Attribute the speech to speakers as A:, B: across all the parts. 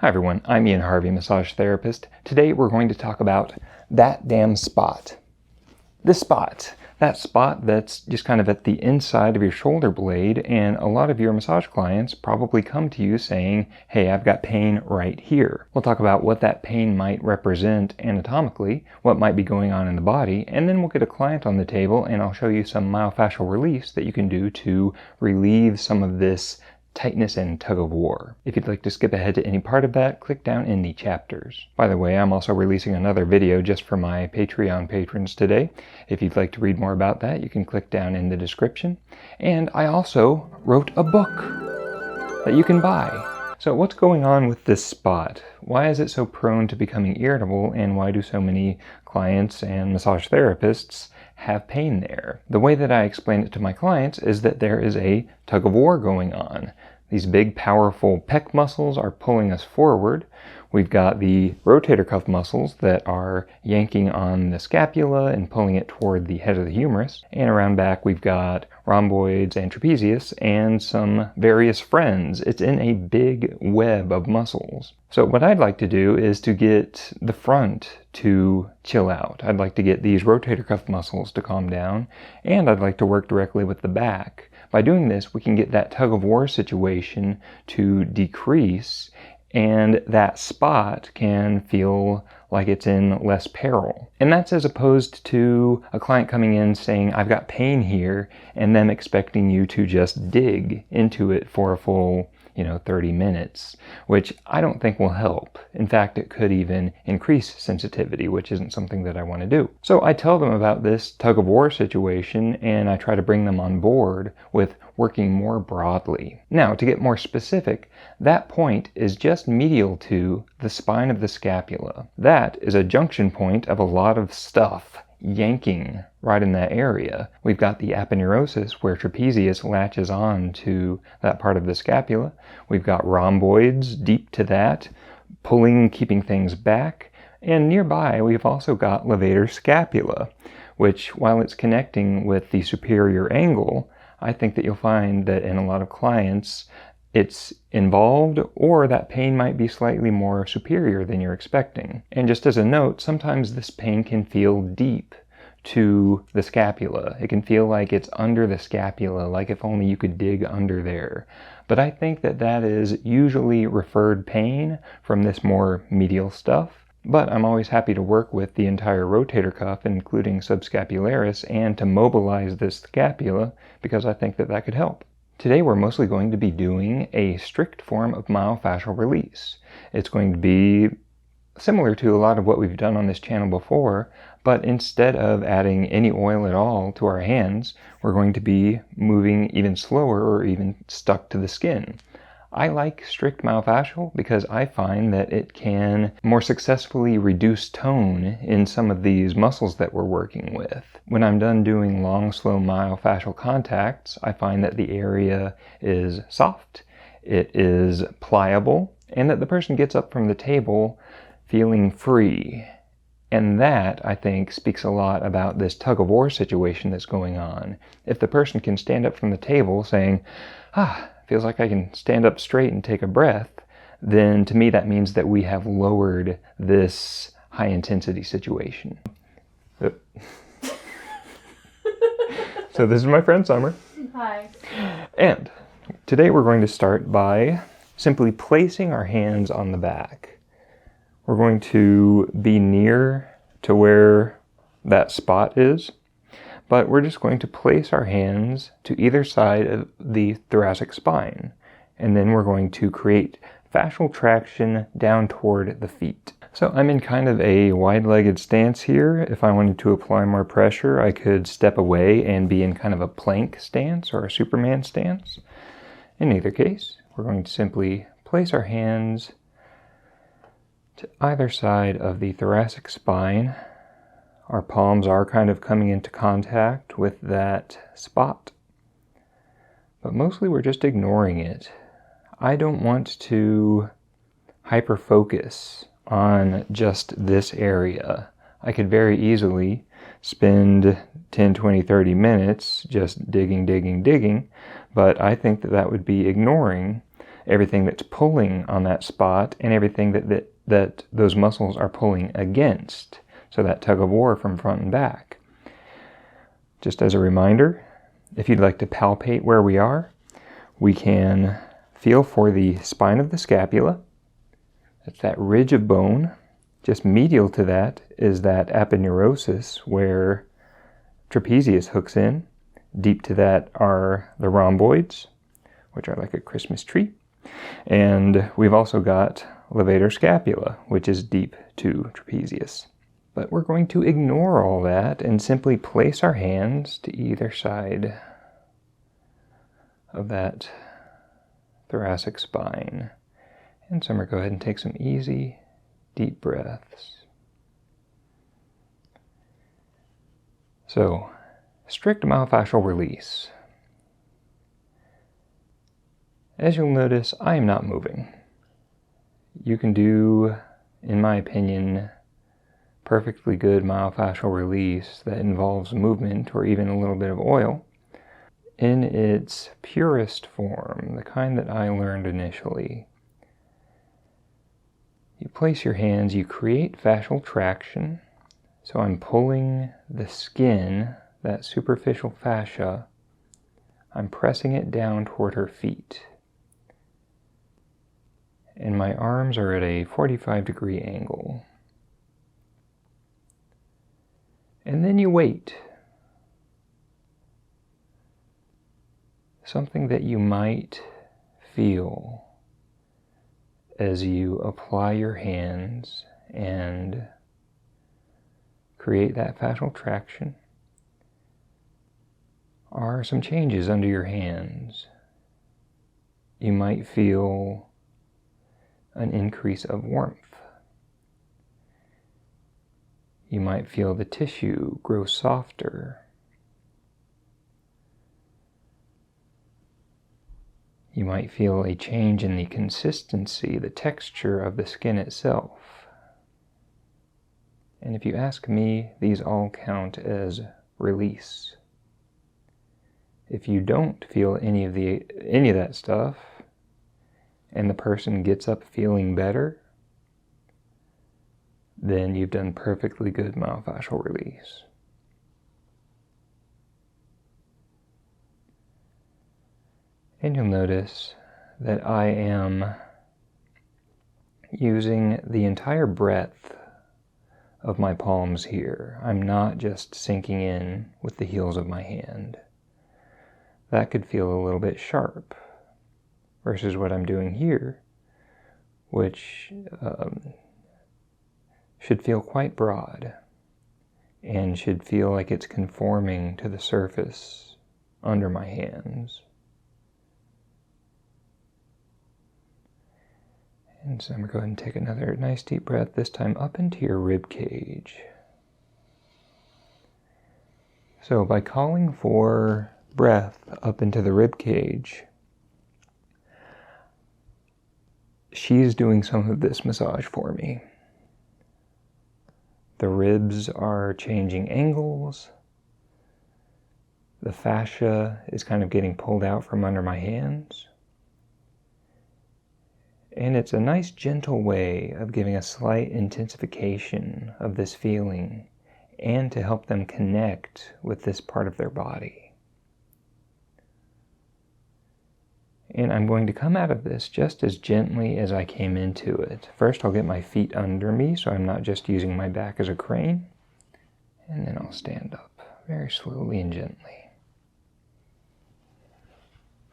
A: Hi everyone, I'm Ian Harvey, massage therapist. Today we're going to talk about that damn spot. That spot that's just kind of at the inside of your shoulder blade, and a lot of your massage clients probably come to you saying, hey, I've got pain right here. We'll talk about what that pain might represent anatomically, what might be going on in the body, and then we'll get a client on the table and I'll show you some myofascial release that you can do to relieve some of this tightness and tug of war. If you'd like to skip ahead to any part of that, click down in the chapters. By the way, I'm also releasing another video just for my Patreon patrons today. If you'd like to read more about that, you can click down in the description. And I also wrote a book that you can buy. So what's going on with this spot? Why is it so prone to becoming irritable, and why do so many clients and massage therapists have pain there? The way that I explain it to my clients is that there is a tug of war going on. These big, powerful pec muscles are pulling us forward. We've got the rotator cuff muscles that are yanking on the scapula and pulling it toward the head of the humerus. And around back, we've got rhomboids and trapezius and some various friends. It's in a big web of muscles. So what I'd like to do is to get the front to chill out. I'd like to get these rotator cuff muscles to calm down, and I'd like to work directly with the back. By doing this, we can get that tug of war situation to decrease, and that spot can feel like it's in less peril. And that's as opposed to a client coming in saying, I've got pain here, and them expecting you to just dig into it for a full 30 minutes, which I don't think will help. In fact, it could even increase sensitivity, which isn't something that I want to do. So I tell them about this tug of war situation, and I try to bring them on board with working more broadly. Now, to get more specific, that point is just medial to the spine of the scapula. That is a junction point of a lot of stuff yanking right in that area. We've got the aponeurosis where trapezius latches on to that part of the scapula. We've got rhomboids deep to that, pulling, keeping things back. And nearby, we've also got levator scapula, which, while it's connecting with the superior angle, I think that you'll find that in a lot of clients, it's involved, or that pain might be slightly more superior than you're expecting. And just as a note, sometimes this pain can feel deep to the scapula. It can feel like it's under the scapula, like if only you could dig under there. But I think that that is usually referred pain from this more medial stuff. But I'm always happy to work with the entire rotator cuff, including subscapularis, and to mobilize this scapula, because I think that that could help. Today we're mostly going to be doing a strict form of myofascial release. It's going to be similar to a lot of what we've done on this channel before, but instead of adding any oil at all to our hands, we're going to be moving even slower or even stuck to the skin. I like strict myofascial because I find that it can more successfully reduce tone in some of these muscles that we're working with. When I'm done doing long, slow myofascial contacts, I find that the area is soft, it is pliable, and that the person gets up from the table feeling free. And that, I think, speaks a lot about this tug of war situation that's going on. If the person can stand up from the table saying, feels like I can stand up straight and take a breath, then to me that means that we have lowered this high intensity situation. So this is my friend Summer.
B: Hi.
A: And today we're going to start by simply placing our hands on the back. We're going to be near to where that spot is, but we're just going to place our hands to either side of the thoracic spine, and then we're going to create fascial traction down toward the feet. So I'm in kind of a wide-legged stance here. If I wanted to apply more pressure, I could step away and be in kind of a plank stance or a Superman stance. In either case, we're going to simply place our hands to either side of the thoracic spine. Our palms are kind of coming into contact with that spot, but mostly we're just ignoring it. I don't want to hyper-focus on just this area. I could very easily spend 10, 20, 30 minutes just digging, but I think that that would be ignoring everything that's pulling on that spot and everything that those muscles are pulling against. So that tug of war from front and back. Just as a reminder, if you'd like to palpate where we are, we can feel for the spine of the scapula. That's that ridge of bone. Just medial to that is that aponeurosis where trapezius hooks in. Deep to that are the rhomboids, which are like a Christmas tree. And we've also got levator scapula, which is deep to trapezius. But we're going to ignore all that and simply place our hands to either side of that thoracic spine. And Summer, go ahead and take some easy, deep breaths. So, strict myofascial release. As you'll notice, I am not moving. You can do, in my opinion, perfectly good myofascial release that involves movement or even a little bit of oil in its purest form, the kind that I learned initially. You place your hands, you create fascial traction. So I'm pulling the skin, that superficial fascia, I'm pressing it down toward her feet. And my arms are at a 45-degree angle. And then you wait. Something that you might feel as you apply your hands and create that fascial traction are some changes under your hands. You might feel an increase of warmth. You might feel the tissue grow softer. You might feel a change in the consistency, the texture of the skin itself. And if you ask me, these all count as release. If you don't feel any of that stuff, and the person gets up feeling better, then you've done perfectly good myofascial release. And you'll notice that I am using the entire breadth of my palms here. I'm not just sinking in with the heels of my hand. That could feel a little bit sharp versus what I'm doing here, which should feel quite broad and should feel like it's conforming to the surface under my hands. And so I'm going to go ahead and take another nice deep breath, this time up into your rib cage. So by calling for breath up into the rib cage, she's doing some of this massage for me. The ribs are changing angles. The fascia is kind of getting pulled out from under my hands. And it's a nice gentle way of giving a slight intensification of this feeling and to help them connect with this part of their body. And I'm going to come out of this just as gently as I came into it. First, I'll get my feet under me so I'm not just using my back as a crane. And then I'll stand up very slowly and gently.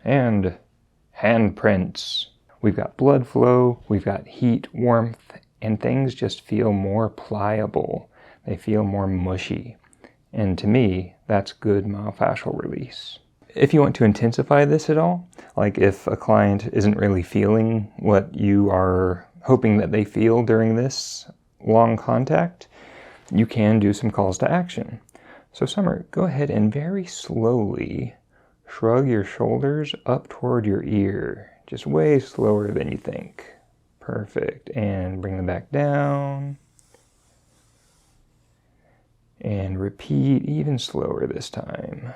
A: And handprints. We've got blood flow, we've got heat, warmth, and things just feel more pliable. They feel more mushy. And to me, that's good myofascial release. If you want to intensify this at all, like if a client isn't really feeling what you are hoping that they feel during this long contact, you can do some calls to action. So Summer, go ahead and very slowly shrug your shoulders up toward your ear. Just way slower than you think. Perfect. And bring them back down. And repeat even slower this time.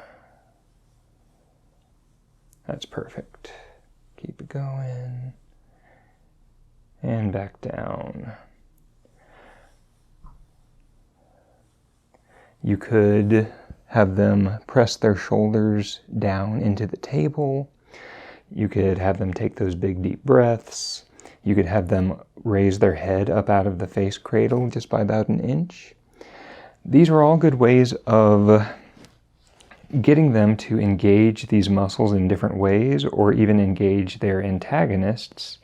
A: That's perfect. Keep it going. And back down. You could have them press their shoulders down into the table. You could have them take those big deep breaths. You could have them raise their head up out of the face cradle just by about an inch. These are all good ways of getting them to engage these muscles in different ways, or even engage their antagonists.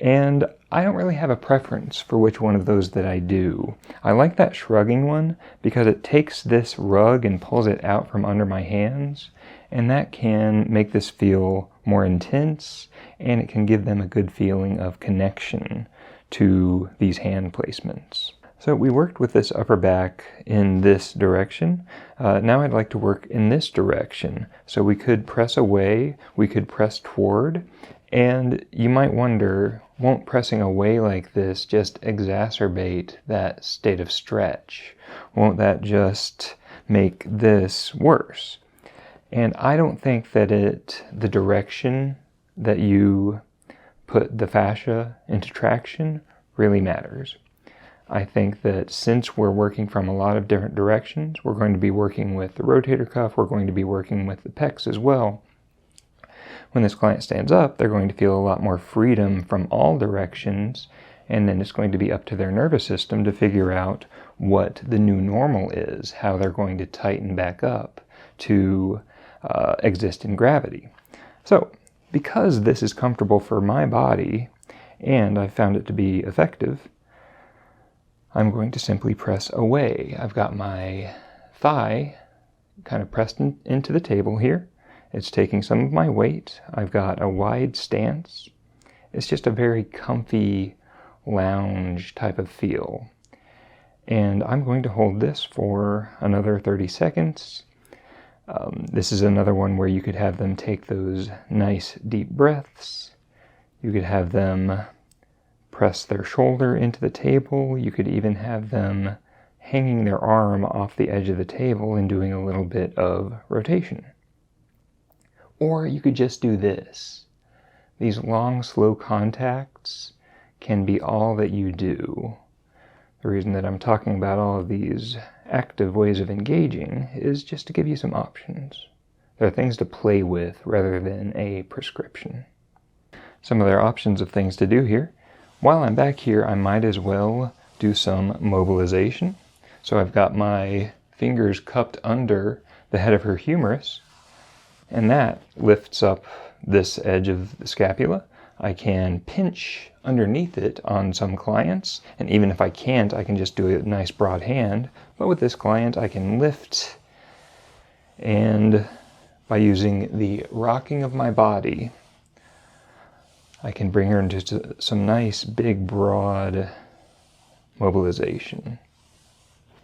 A: And I don't really have a preference for which one of those that I do. I like that shrugging one because it takes this rug and pulls it out from under my hands, and that can make this feel more intense, and it can give them a good feeling of connection to these hand placements. So we worked with this upper back in this direction. Now I'd like to work in this direction. So we could press away, we could press toward, and you might wonder, won't pressing away like this just exacerbate that state of stretch? Won't that just make this worse? And I don't think that the direction that you put the fascia into traction really matters. I think that since we're working from a lot of different directions, we're going to be working with the rotator cuff, we're going to be working with the pecs as well. When this client stands up, they're going to feel a lot more freedom from all directions, and then it's going to be up to their nervous system to figure out what the new normal is, how they're going to tighten back up to exist in gravity. So, because this is comfortable for my body, and I found it to be effective, I'm going to simply press away. I've got my thigh kind of pressed into the table here. It's taking some of my weight. I've got a wide stance. It's just a very comfy lounge type of feel. And I'm going to hold this for another 30 seconds. This is another one where you could have them take those nice deep breaths. You could have them press their shoulder into the table. You could even have them hanging their arm off the edge of the table and doing a little bit of rotation. Or you could just do this. These long, slow contacts can be all that you do. The reason that I'm talking about all of these active ways of engaging is just to give you some options. There are things to play with rather than a prescription. Some of their options of things to do here. While I'm back here, I might as well do some mobilization. So I've got my fingers cupped under the head of her humerus, and that lifts up this edge of the scapula. I can pinch underneath it on some clients, and even if I can't, I can just do a nice broad hand. But with this client, I can lift, and by using the rocking of my body, I can bring her into some nice, big, broad mobilization.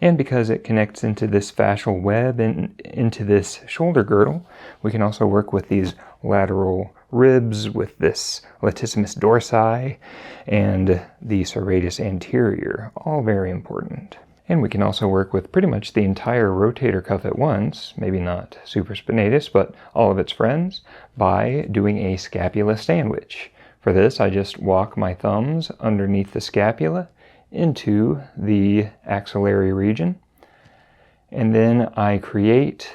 A: And because it connects into this fascial web and into this shoulder girdle, we can also work with these lateral ribs, with this latissimus dorsi, and the serratus anterior, all very important. And we can also work with pretty much the entire rotator cuff at once, maybe not supraspinatus, but all of its friends, by doing a scapula sandwich. For this, I just walk my thumbs underneath the scapula into the axillary region, and then I create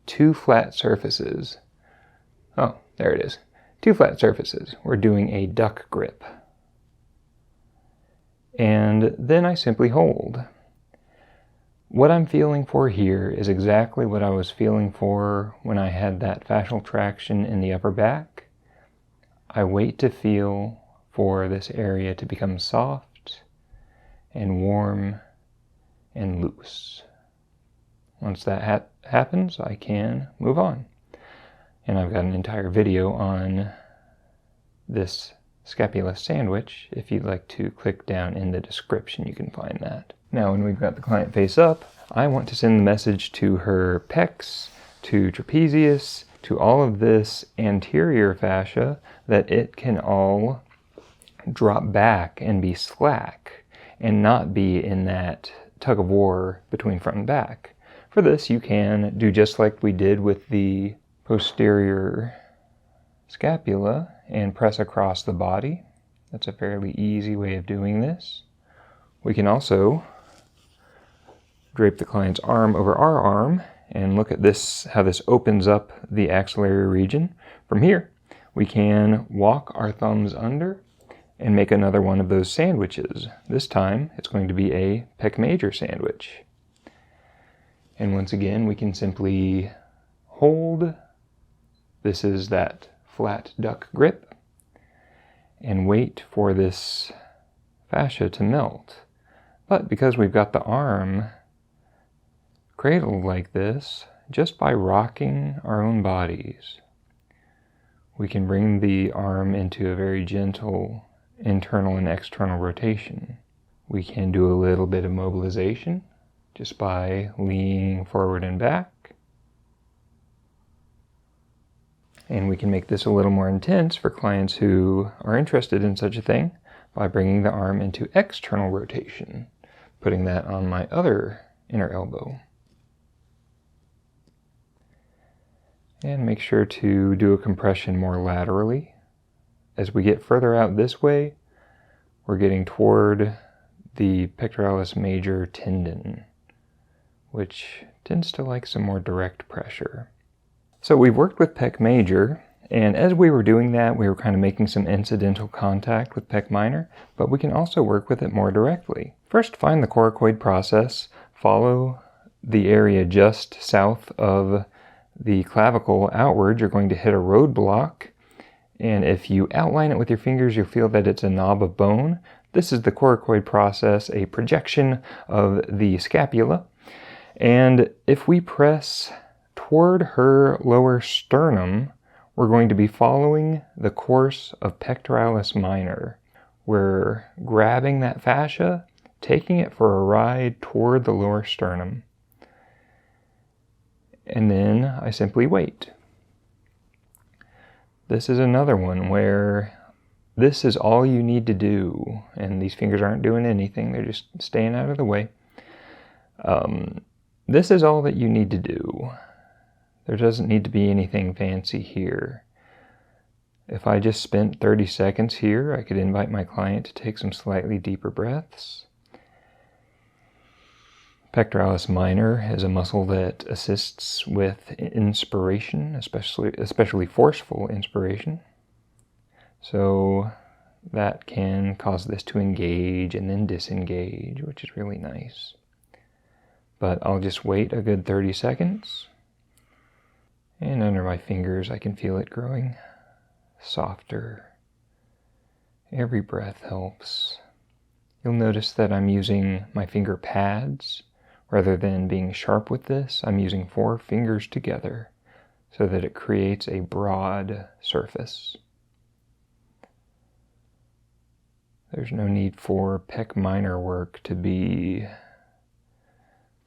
A: two flat surfaces. Oh, there it is. Two flat surfaces. We're doing a duck grip. And then I simply hold. What I'm feeling for here is exactly what I was feeling for when I had that fascial traction in the upper back. I wait to feel for this area to become soft and warm and loose. Once that happens, I can move on. And I've got an entire video on this scapula sandwich. If you'd like to click down in the description, you can find that. Now, when we've got the client face up, I want to send the message to her pecs, to trapezius, to all of this anterior fascia, that it can all drop back and be slack and not be in that tug of war between front and back. For this, you can do just like we did with the posterior scapula and press across the body. That's a fairly easy way of doing this. We can also drape the client's arm over our arm and look at this, how this opens up the axillary region. From here, we can walk our thumbs under and make another one of those sandwiches. This time, it's going to be a pec major sandwich. And once again, we can simply hold. This is that flat duck grip, and wait for this fascia to melt. But because we've got the arm cradled like this, just by rocking our own bodies, we can bring the arm into a very gentle internal and external rotation. We can do a little bit of mobilization just by leaning forward and back. And we can make this a little more intense for clients who are interested in such a thing by bringing the arm into external rotation, putting that on my other inner elbow. And make sure to do a compression more laterally. As we get further out this way, we're getting toward the pectoralis major tendon, which tends to like some more direct pressure. So we've worked with pec major, and as we were doing that, we were kind of making some incidental contact with pec minor, but we can also work with it more directly. First, find the coracoid process, follow the area just south of the clavicle outward. You're going to hit a roadblock, and if you outline it with your fingers, you'll feel that it's a knob of bone. This is the coracoid process, a projection of the scapula. And if we press toward her lower sternum, we're going to be following the course of pectoralis minor. We're grabbing that fascia, taking it for a ride toward the lower sternum. And then I simply wait. This is another one where this is all you need to do, and these fingers aren't doing anything, they're just staying out of the way. This is all that you need to do. There doesn't need to be anything fancy here. If I just spent 30 seconds here, I could invite my client to take some slightly deeper breaths. Pectoralis minor is a muscle that assists with inspiration, especially forceful inspiration. So that can cause this to engage and then disengage, which is really nice. But I'll just wait a good 30 seconds. And under my fingers, I can feel it growing softer. Every breath helps. You'll notice that I'm using my finger pads. Rather than being sharp with this, I'm using 4 fingers together so that it creates a broad surface. There's no need for pec minor work to be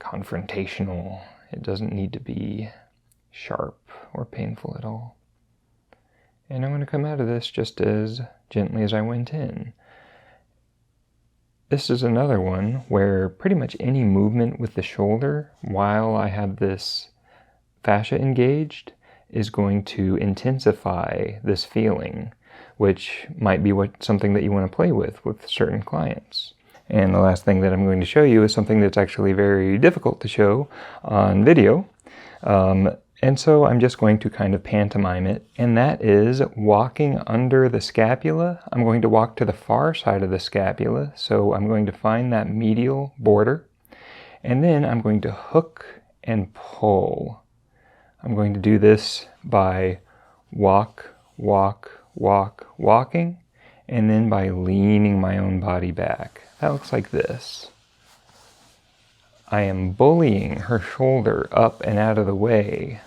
A: confrontational. It doesn't need to be sharp or painful at all. And I'm going to come out of this just as gently as I went in. This is another one where pretty much any movement with the shoulder while I have this fascia engaged is going to intensify this feeling, which might be something that you want to play with certain clients. And the last thing that I'm going to show you is something that's actually very difficult to show on video. And so I'm just going to kind of pantomime it, and that is walking under the scapula. I'm going to walk to the far side of the scapula, so I'm going to find that medial border, and then I'm going to hook and pull. I'm going to do this by walking, and then by leaning my own body back. That looks like this. I am bullying her shoulder up and out of the way.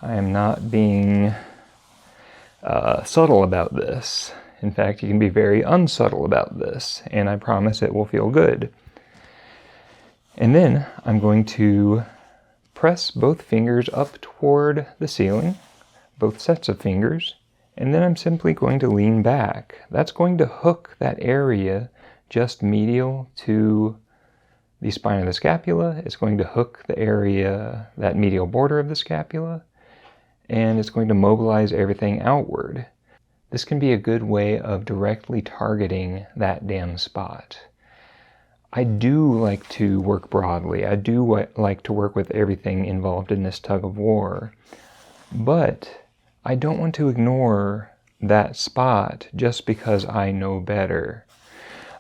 A: I am not being subtle about this. In fact, you can be very unsubtle about this, and I promise it will feel good. And then I'm going to press both fingers up toward the ceiling, both sets of fingers, and then I'm simply going to lean back. That's going to hook that area just medial to the spine of the scapula. It's going to hook the area, that medial border of the scapula, and it's going to mobilize everything outward. This can be a good way of directly targeting that damn spot. I do like to work broadly. I do like to work with everything involved in this tug of war. But I don't want to ignore that spot just because I know better.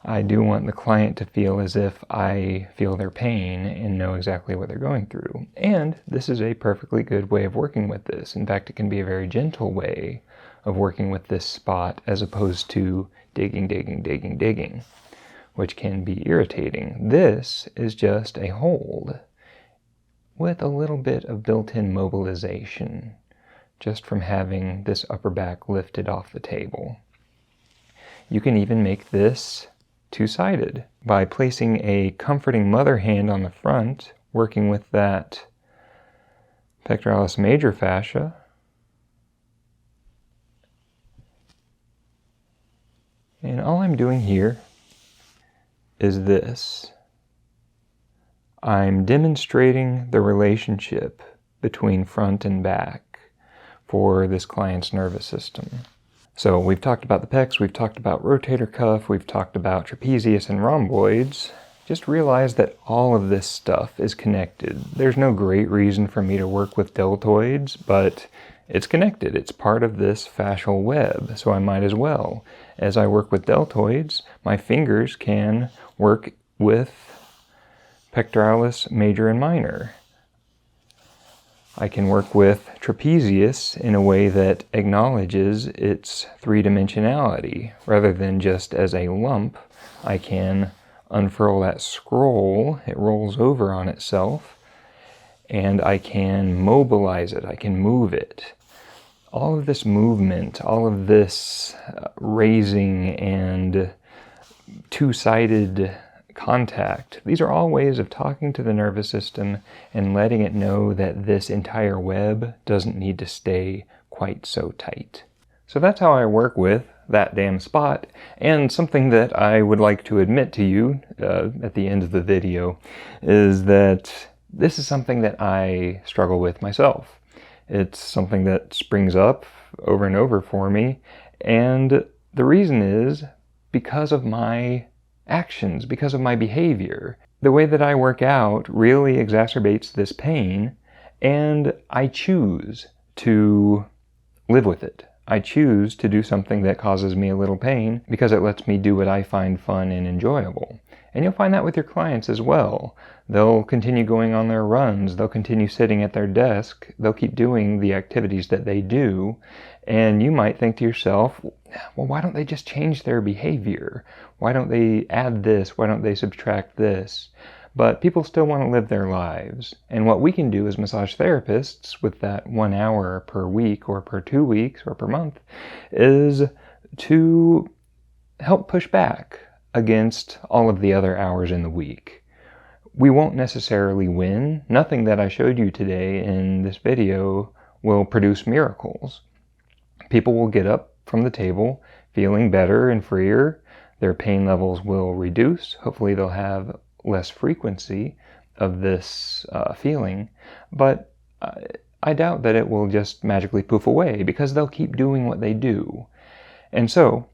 A: I do want the client to feel as if I feel their pain and know exactly what they're going through. And this is a perfectly good way of working with this. In fact, it can be a very gentle way of working with this spot as opposed to digging, which can be irritating. This is just a hold with a little bit of built-in mobilization just from having this upper back lifted off the table. You can even make this two-sided by placing a comforting mother hand on the front, working with that pectoralis major fascia, and all I'm doing here is this. I'm demonstrating the relationship between front and back for this client's nervous system. So we've talked about the pecs, we've talked about rotator cuff, we've talked about trapezius and rhomboids. Just realize that all of this stuff is connected. There's no great reason for me to work with deltoids, but it's connected. It's part of this fascial web, so I might as well. As I work with deltoids, my fingers can work with pectoralis major and minor. I can work with trapezius in a way that acknowledges its three-dimensionality. Rather than just as a lump, I can unfurl that scroll, it rolls over on itself, and I can mobilize it, I can move it. All of this movement, all of this raising and two-sided contact, these are all ways of talking to the nervous system and letting it know that this entire web doesn't need to stay quite so tight. So that's how I work with that damn spot, and something that I would like to admit to you at the end of the video is that this is something that I struggle with myself. It's something that springs up over and over for me, and the reason is because of my actions, because of my behavior. The way that I work out really exacerbates this pain, and I choose to live with it. I choose to do something that causes me a little pain because it lets me do what I find fun and enjoyable. And you'll find that with your clients as well. They'll continue going on their runs, they'll continue sitting at their desk, they'll keep doing the activities that they do, and you might think to yourself, well, why don't they just change their behavior? Why don't they add this? Why don't they subtract this? But people still want to live their lives. And what we can do as massage therapists with that 1 hour per week or per 2 weeks or per month is to help push back against all of the other hours in the week. We won't necessarily win. Nothing that I showed you today in this video will produce miracles. People will get up from the table feeling better and freer. Their pain levels will reduce. Hopefully they'll have less frequency of this feeling, but I doubt that it will just magically poof away because they'll keep doing what they do. And so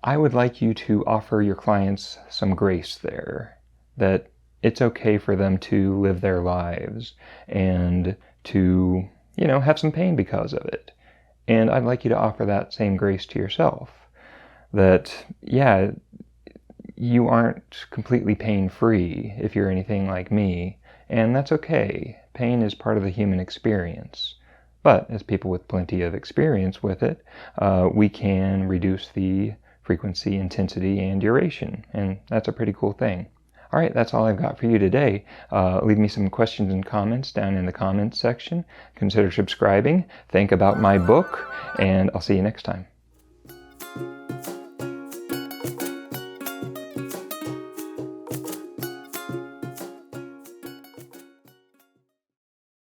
A: I would like you to offer your clients some grace there, that it's okay for them to live their lives and to, have some pain because of it. And I'd like you to offer that same grace to yourself, that, you aren't completely pain-free if you're anything like me, and that's okay. Pain is part of the human experience. But as people with plenty of experience with it, we can reduce the frequency, intensity, and duration, and that's a pretty cool thing. All right, that's all I've got for you today. Leave me some questions and comments down in the comments section. Consider subscribing, think about my book, and I'll see you next time.